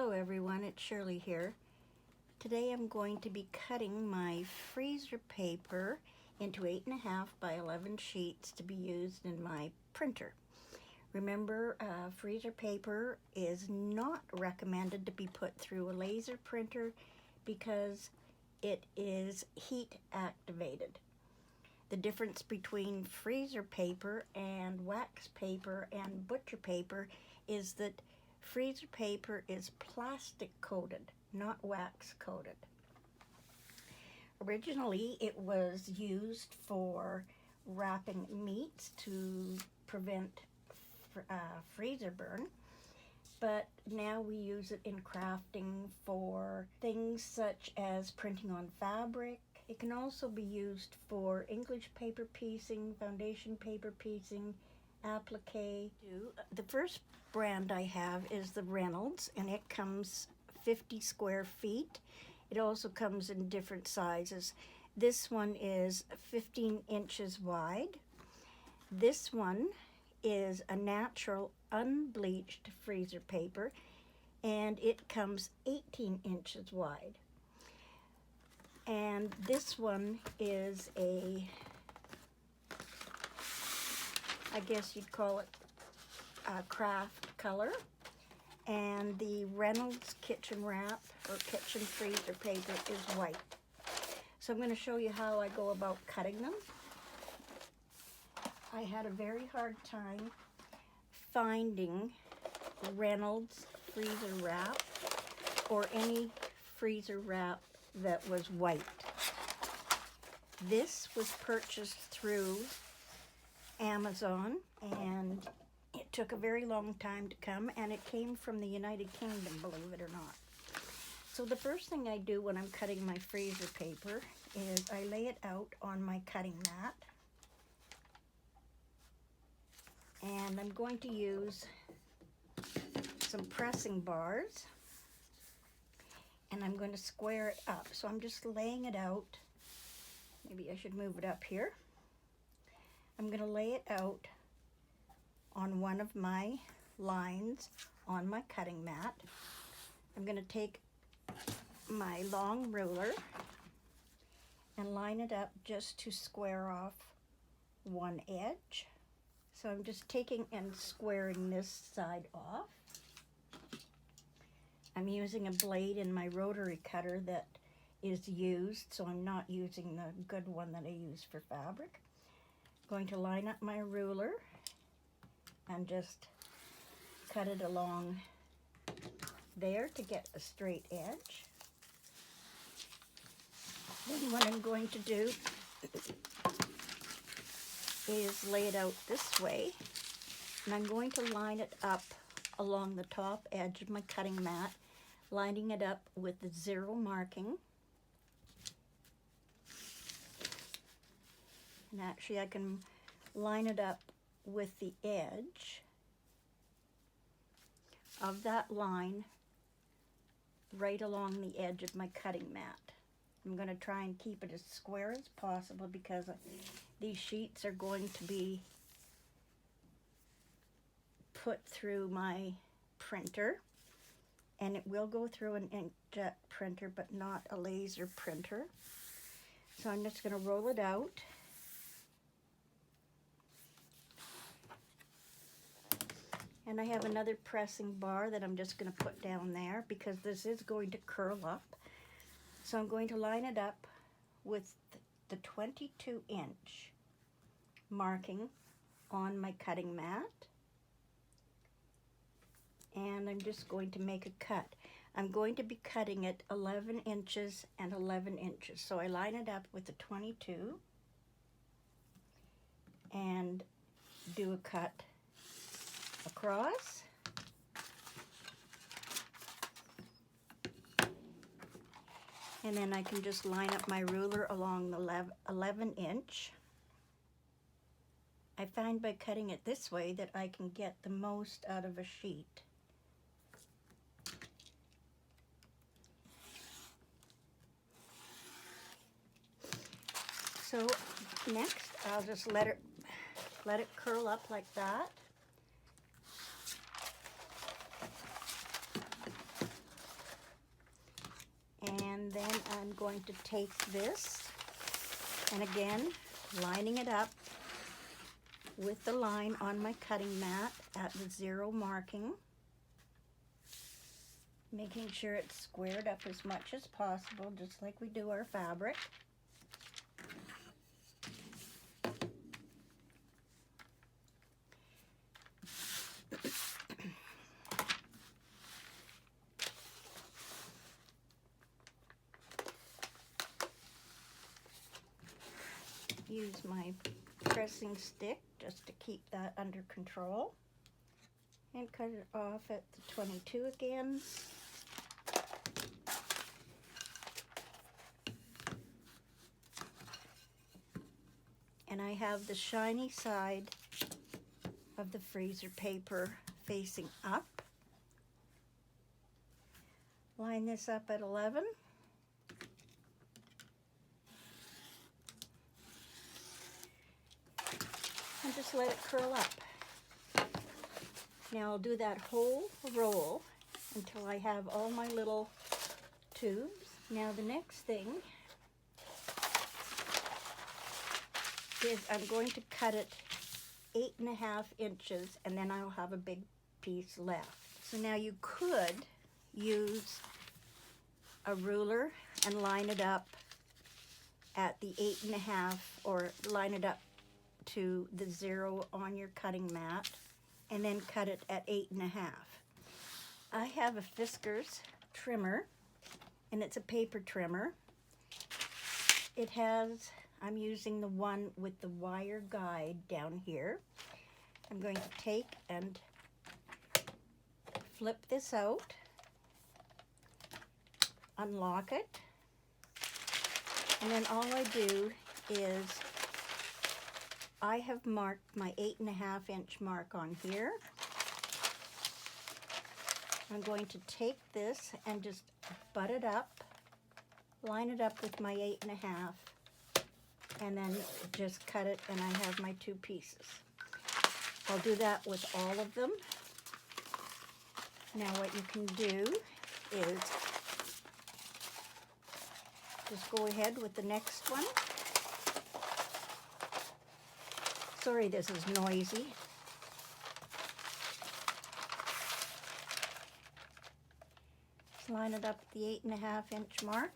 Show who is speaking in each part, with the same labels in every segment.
Speaker 1: Hello everyone, it's Shirley here. Today I'm going to be cutting my freezer paper into 8.5 by 11 sheets to be used in my printer. Remember, freezer paper is not recommended to be put through a laser printer because it is heat activated. The difference between freezer paper and wax paper and butcher paper is that freezer paper is plastic coated, not wax coated. Originally, it was used for wrapping meats to prevent freezer burn, but now we use it in crafting for things such as printing on fabric. It can also be used for English paper piecing, foundation paper piecing, applique. The first brand I have is the Reynolds, and it comes 50 square feet. It also comes in different sizes. This one is 15 inches wide. This one is a natural unbleached freezer paper, and it comes 18 inches wide. And this one is I guess you'd call it a craft color. And the Reynolds kitchen wrap or kitchen freezer paper is white. So I'm going to show you how I go about cutting them. I had a very hard time finding Reynolds freezer wrap or any freezer wrap that was white. This was purchased through Amazon, and it took a very long time to come, and it came from the United Kingdom, believe it or not. So the first thing I do when I'm cutting my freezer paper is I lay it out on my cutting mat, and I'm going to use some pressing bars, and I'm going to square it up. So I'm just laying it out. Maybe I should move it up here. I'm going to lay it out on one of my lines on my cutting mat. I'm going to take my long ruler and line it up just to square off one edge. So I'm just taking and squaring this side off. I'm using a blade in my rotary cutter that is used, so I'm not using the good one that I use for fabric. I'm going to line up my ruler and just cut it along there to get a straight edge. Then what I'm going to do is lay it out this way, and I'm going to line it up along the top edge of my cutting mat, lining it up with the zero marking. And actually I can line it up with the edge of that line right along the edge of my cutting mat. I'm going to try and keep it as square as possible because these sheets are going to be put through my printer, and it will go through an inkjet printer but not a laser printer. So I'm just going to roll it out. And I have another pressing bar that I'm just going to put down there because this is going to curl up. So I'm going to line it up with the 22-inch marking on my cutting mat. And I'm just going to make a cut. I'm going to be cutting it 11 inches and 11 inches. So I line it up with the 22 and do a cut across. And then I can just line up my ruler along the 11 inch. I find by cutting it this way that I can get the most out of a sheet. So next I'll just let it curl up like that. And then I'm going to take this, and again, lining it up with the line on my cutting mat at the 0 marking, making sure it's squared up as much as possible, just like we do our fabric. Use my pressing stick just to keep that under control, and cut it off at the 22 again. And I have the shiny side of the freezer paper facing up. Line this up at 11. And just let it curl up. Now I'll do that whole roll until I have all my little tubes. Now the next thing is I'm going to cut it 8.5 inches, and then I'll have a big piece left. So now you could use a ruler and line it up at the 8.5, or line it up to the 0 on your cutting mat, and then cut it at 8.5. I have a Fiskars trimmer, and it's a paper trimmer. It has, I'm using the one with the wire guide down here. I'm going to take and flip this out, unlock it, and then all I do is I have marked my 8.5 inch mark on here. I'm going to take this and just butt it up, line it up with my 8.5, and then just cut it, and I have my 2 pieces. I'll do that with all of them. Now what you can do is just go ahead with the next one. Sorry, this is noisy. Just line it up at the 8.5 inch mark.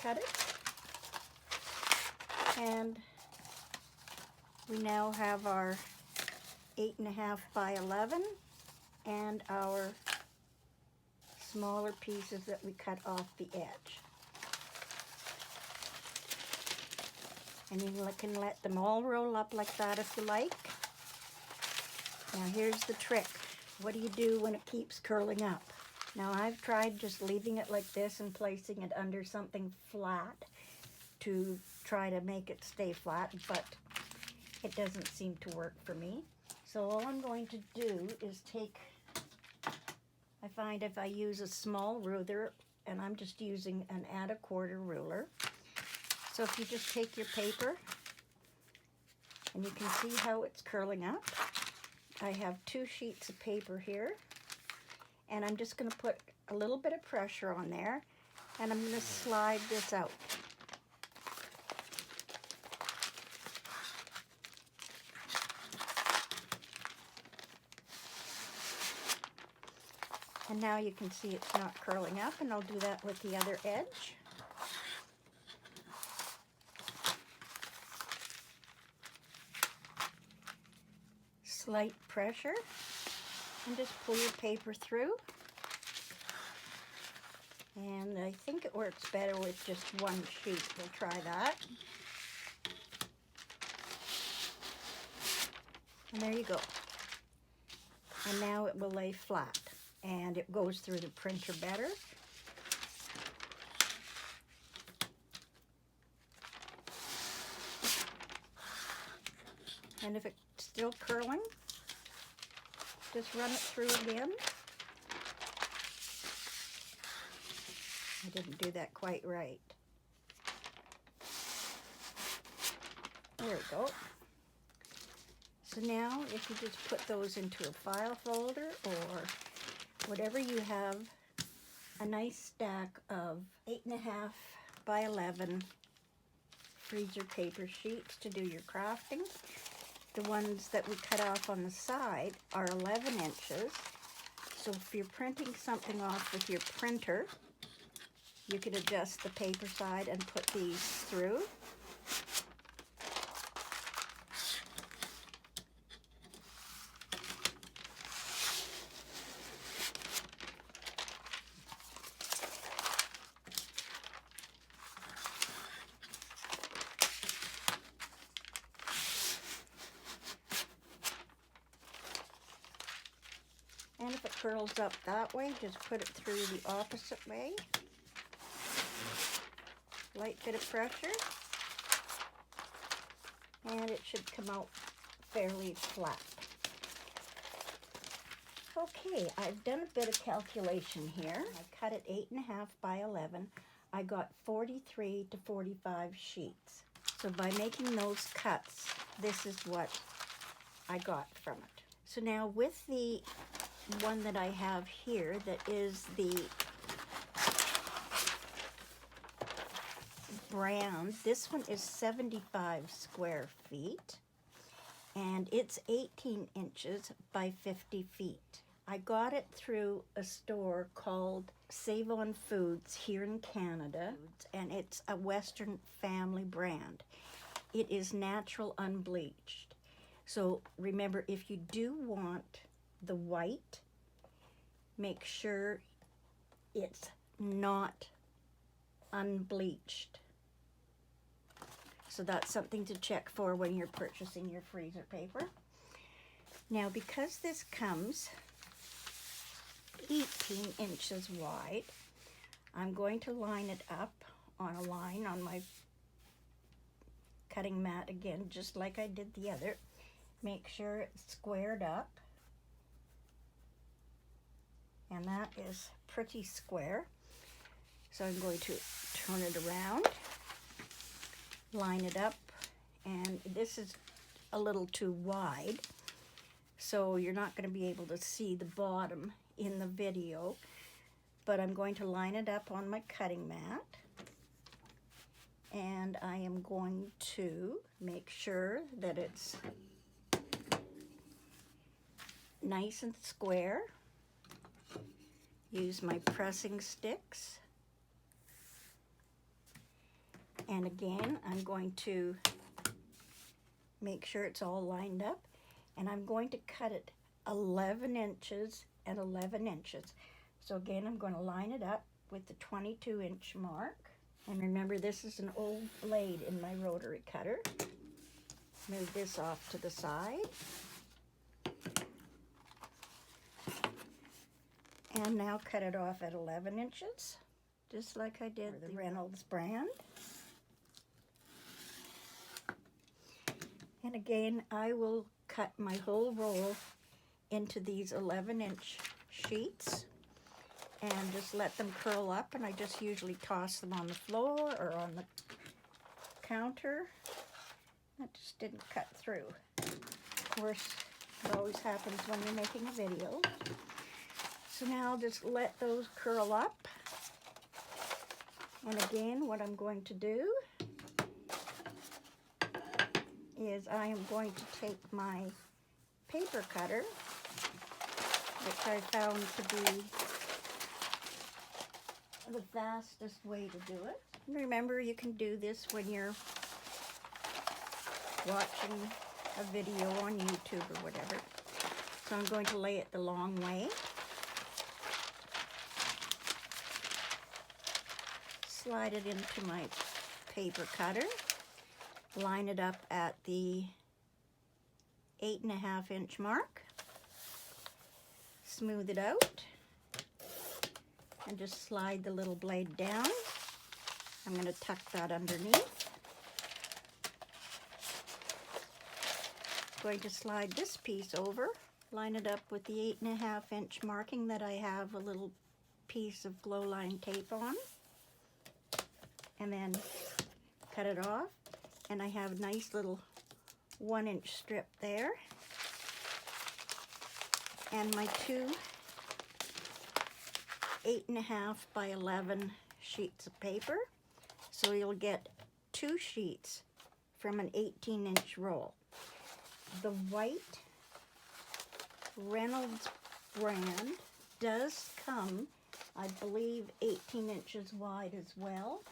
Speaker 1: Cut it. And we now have our 8.5 by 11 and our smaller pieces that we cut off the edge. And you can let them all roll up like that if you like. Now here's the trick. What do you do when it keeps curling up? Now I've tried just leaving it like this and placing it under something flat to try to make it stay flat, but it doesn't seem to work for me. So all I'm going to do is take, I find if I use a small ruler, and I'm just using an 1/4 ruler. So if you just take your paper, and you can see how it's curling up. I have 2 sheets of paper here, and I'm just going to put a little bit of pressure on there, and I'm going to slide this out. And now you can see it's not curling up, and I'll do that with the other edge. Slight pressure, and just pull your paper through. And I think it works better with just 1 sheet. We'll try that. And there you go. And now it will lay flat, and it goes through the printer better. And if it's still curling, just run it through again. I didn't do that quite right. There we go. So now if you just put those into a file folder or whatever you have a nice stack of 8.5 by 11 freezer paper sheets to do your crafting. The ones that we cut off on the side are 11 inches. So if you're printing something off with your printer, you can adjust the paper side and put these through. And if it curls up that way, just put it through the opposite way. Light bit of pressure. And it should come out fairly flat. Okay, I've done a bit of calculation here. I cut it 8.5 by 11. I got 43 to 45 sheets. So by making those cuts, this is what I got from it. So now with the one that I have here that is the brand, this one is 75 square feet and it's 18 inches by 50 feet. I got it through a store called Save On Foods here in Canada, and it's a Western family brand. It is natural unbleached. So remember, if you do want the white, make sure it's not unbleached. So that's something to check for when you're purchasing your freezer paper. Now, because this comes 18 inches wide, I'm going to line it up on a line on my cutting mat again, just like I did the other. Make sure it's squared up. And that is pretty square. So I'm going to turn it around, line it up, and this is a little too wide, so you're not going to be able to see the bottom in the video, but I'm going to line it up on my cutting mat, and I am going to make sure that it's nice and square. Use my pressing sticks. And again, I'm going to make sure it's all lined up. And I'm going to cut it 11 inches and 11 inches. So again, I'm going to line it up with the 22-inch mark. And remember, this is an old blade in my rotary cutter. Move this off to the side. And now cut it off at 11 inches, just like I did the Reynolds brand. And again, I will cut my whole roll into these 11-inch sheets and just let them curl up, and I just usually toss them on the floor or on the counter. That just didn't cut through. Of course, it always happens when you're making a video. So now I'll just let those curl up. And again, what I'm going to do is I am going to take my paper cutter, which I found to be the fastest way to do it. And remember, you can do this when you're watching a video on YouTube or whatever. So I'm going to lay it the long way. Slide it into my paper cutter, line it up at the 8.5-inch mark, smooth it out, and just slide the little blade down. I'm going to tuck that underneath. Going to slide this piece over, line it up with the 8.5-inch marking that I have a little piece of glow line tape on. And then cut it off, and I have a nice little 1-inch strip there. And my two 8.5 by 11 sheets of paper. So you'll get 2 sheets from an 18-inch roll. The white Reynolds brand does come, I believe, 18 inches wide as well,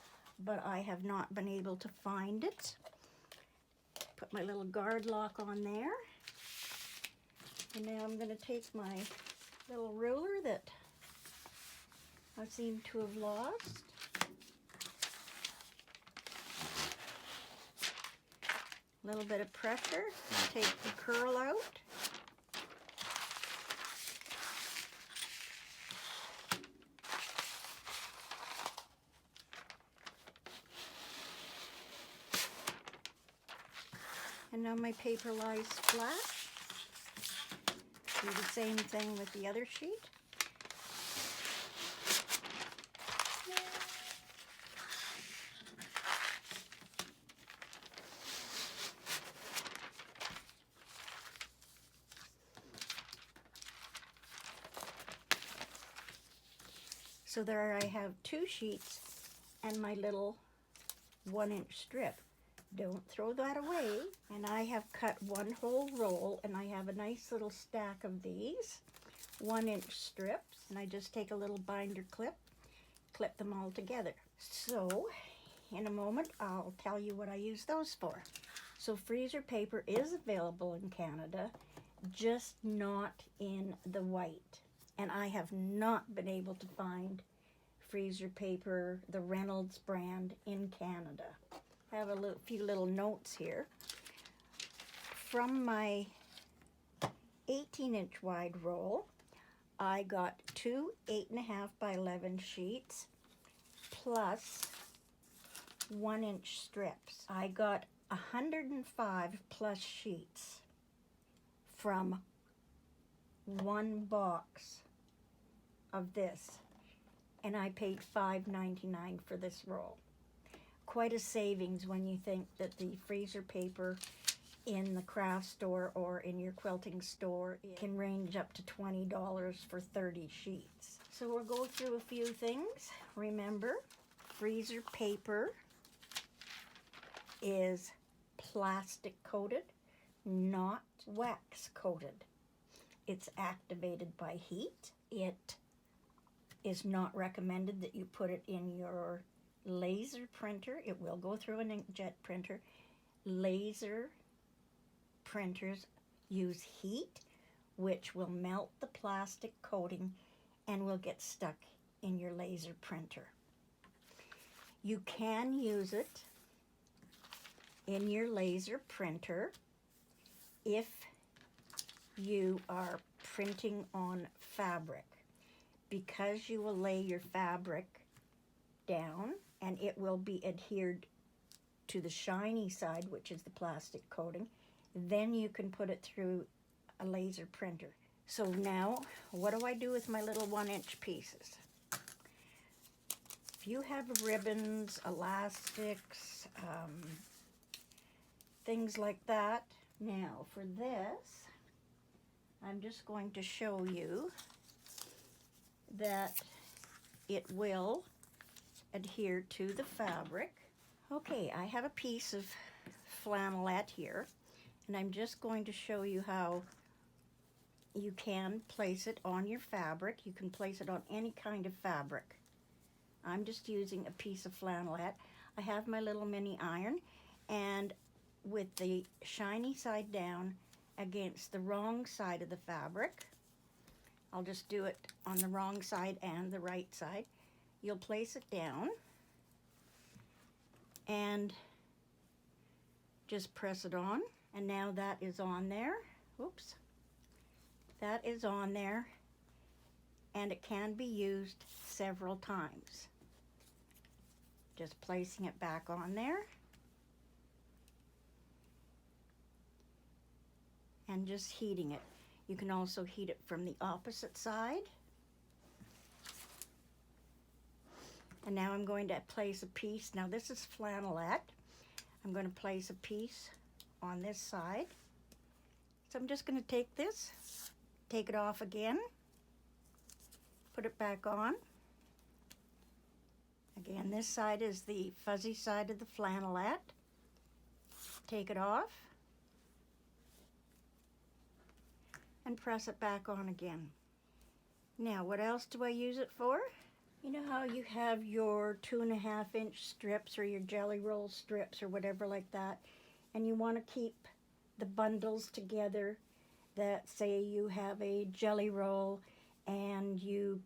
Speaker 1: but I have not been able to find it. Put my little guard lock on there. And now I'm going to take my little ruler that I seem to have lost. A little bit of pressure, take the curl out. And now my paper lies flat. Do the same thing with the other sheet. So there I have 2 sheets and my little 1-inch strip. Don't throw that away. And I have cut 1 whole roll, and I have a nice little stack of these 1-inch strips. And I just take a little binder clip, clip them all together. So in a moment, I'll tell you what I use those for. So freezer paper is available in Canada, just not in the white. And I have not been able to find freezer paper, the Reynolds brand, in Canada. I have a few little notes here. From my 18-inch wide roll, I got 2 8.5 by 11 sheets plus 1-inch strips. I got 105 plus sheets from 1 box of this, and I paid $5.99 for this roll. Quite a savings when you think that the freezer paper in the craft store or in your quilting store can range up to $20 for 30 sheets. So we'll go through a few things. Remember, freezer paper is plastic coated, not wax coated. It's activated by heat. It is not recommended that you put it in your laser printer. It will go through an inkjet printer. Laser printers use heat, which will melt the plastic coating and will get stuck in your laser printer. You can use it in your laser printer if you are printing on fabric, because you will lay your fabric down and it will be adhered to the shiny side, which is the plastic coating. Then you can put it through a laser printer. So now, what do I do with my little 1-inch pieces? If you have ribbons, elastics, things like that. Now for this, I'm just going to show you that it will adhere to the fabric. Okay, I have a piece of flannelette here, and I'm just going to show you how you can place it on your fabric. You can place it on any kind of fabric. I'm just using a piece of flannelette. I have my little mini iron, and with the shiny side down against the wrong side of the fabric, I'll just do it on the wrong side and the right side. You'll place it down and just press it on, and now that is on there. Oops. That is on there, and it can be used several times. Just placing it back on there and just heating it. You can also heat it from the opposite side. And now I'm going to place a piece. Now this is flannelette. I'm going to place a piece on this side. So I'm just going to take it off again, put it back on, Again, this side is the fuzzy side of the flannelette. Take it off and press it back on again. Now, what else do I use it for? You know how you have your 2.5-inch strips or your jelly roll strips or whatever like that, and you want to keep the bundles together, that say you have a jelly roll and you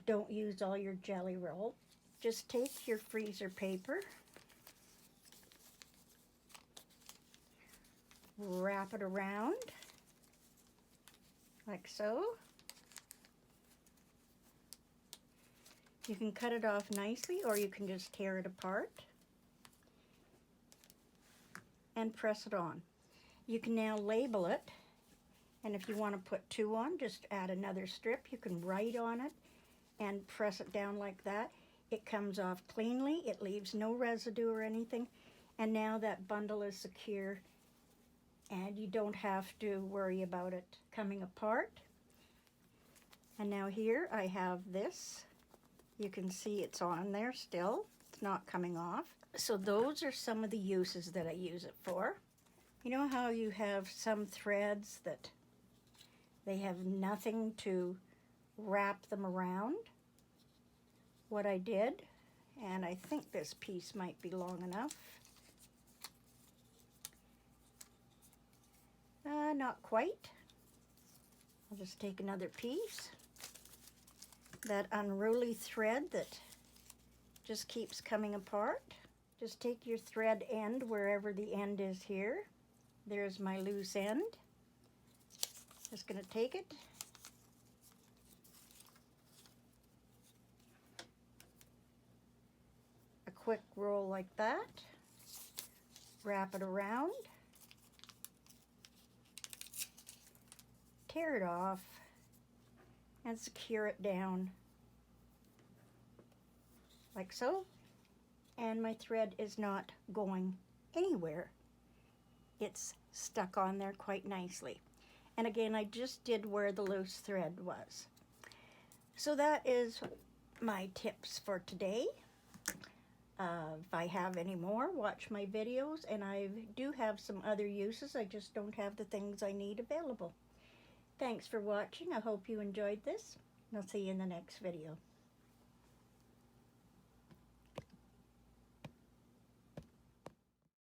Speaker 1: don't use all your jelly roll. Just take your freezer paper, wrap it around like so. You can cut it off nicely, or you can just tear it apart and press it on. You can now label it, and if you want to put 2 on, just add another strip. You can write on it and press it down like that. It comes off cleanly, it leaves no residue or anything, and now that bundle is secure and you don't have to worry about it coming apart. And now here I have this. You can see it's on there still. It's not coming off. So those are some of the uses that I use it for. You know how you have some threads that they have nothing to wrap them around? What I did, and I think this piece might be long enough. Not quite. I'll just take another piece. That unruly thread that just keeps coming apart. Just take your thread end wherever the end is here. There's my loose end. Just going to take it. A quick roll like that. Wrap it around. Tear it off and secure it down like so. And my thread is not going anywhere. It's stuck on there quite nicely. And again, I just did where the loose thread was. So that is my tips for today. If I have any more, watch my videos, and I do have some other uses. I just don't have the things I need available. Thanks for watching. I hope you enjoyed this, and I'll see you in the next video.